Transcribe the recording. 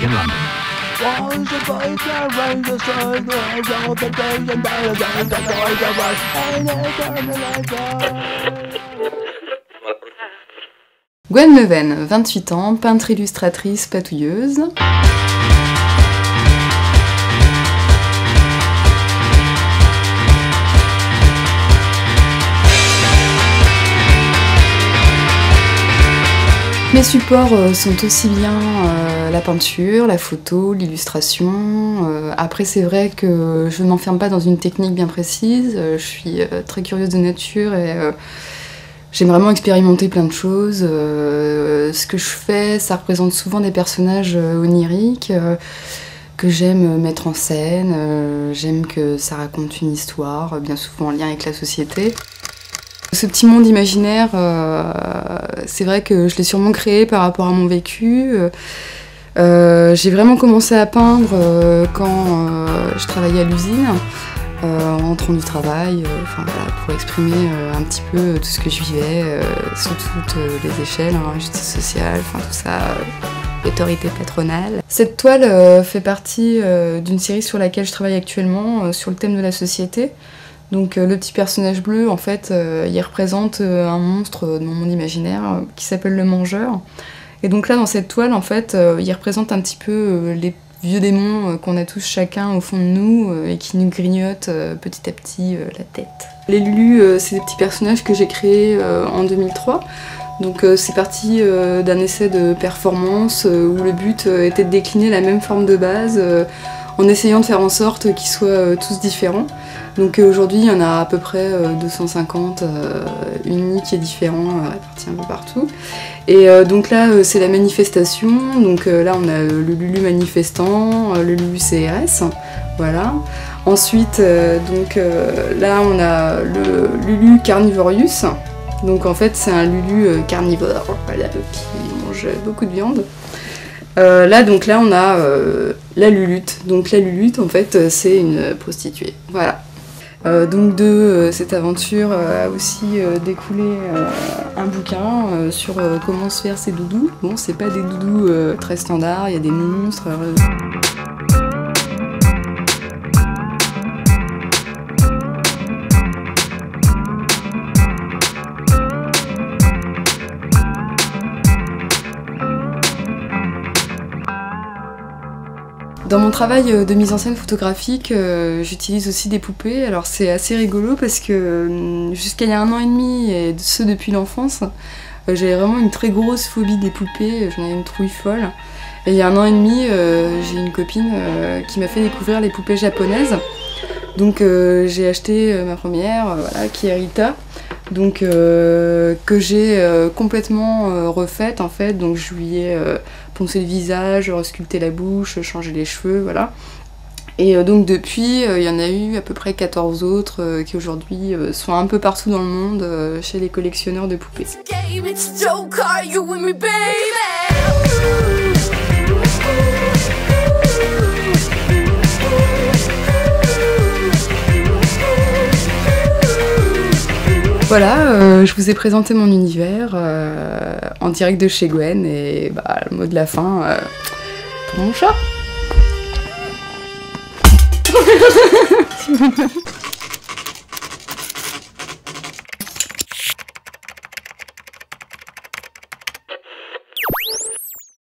Irlande. Gwen Leven, 28 ans, peintre illustratrice patouilleuse. Mes supports sont aussi bien la peinture, la photo, l'illustration. Après c'est vrai que je ne m'enferme pas dans une technique bien précise, je suis très curieuse de nature et j'aime vraiment expérimenter plein de choses. Ce que je fais, ça représente souvent des personnages oniriques que j'aime mettre en scène. J'aime que ça raconte une histoire, bien souvent en lien avec la société. Ce petit monde imaginaire, c'est vrai que je l'ai sûrement créé par rapport à mon vécu. J'ai vraiment commencé à peindre quand je travaillais à l'usine, en rentrant du travail, voilà, pour exprimer un petit peu tout ce que je vivais, sous toutes les échelles, hein, justice sociale, tout ça, autorité patronale. Cette toile fait partie d'une série sur laquelle je travaille actuellement, sur le thème de la société. Donc le petit personnage bleu, en fait, il représente un monstre de mon monde imaginaire qui s'appelle le Mangeur. Et donc là, dans cette toile, en fait, il représente un petit peu les vieux démons qu'on a tous chacun au fond de nous et qui nous grignotent petit à petit la tête. Les Lulus, c'est des petits personnages que j'ai créés en 2003. Donc c'est parti d'un essai de performance où le but était de décliner la même forme de base en essayant de faire en sorte qu'ils soient tous différents. Donc aujourd'hui, il y en a à peu près 250 uniques et différents répartis un peu partout. Et donc là, c'est la manifestation. Donc là, on a le Lulu manifestant, le Lulu CRS, voilà. Ensuite, là, on a le Lulu carnivorius. Donc en fait, c'est un Lulu carnivore, voilà, qui mange beaucoup de viande. Là, on a la Lulute. Donc la Lulute, en fait, c'est une prostituée, voilà. Donc de cette aventure a aussi découlé un bouquin sur comment se faire ses doudous. Bon, c'est pas des doudous très standards, il y a des monstres. Dans mon travail de mise en scène photographique, j'utilise aussi des poupées. Alors c'est assez rigolo parce que jusqu'à il y a 1 an et demi, et ce depuis l'enfance, j'avais vraiment une très grosse phobie des poupées, j'en avais une trouille folle. Et il y a 1 an et demi, j'ai une copine qui m'a fait découvrir les poupées japonaises. Donc j'ai acheté ma première, voilà, qui est Rita. Donc que j'ai complètement refaite en fait, donc je lui ai poncé le visage, resculpté la bouche, changé les cheveux, voilà. Et donc depuis, il y en a eu à peu près 14 autres qui aujourd'hui sont un peu partout dans le monde chez les collectionneurs de poupées. Voilà, je vous ai présenté mon univers en direct de chez Gwen et le mot de la fin pour mon chat.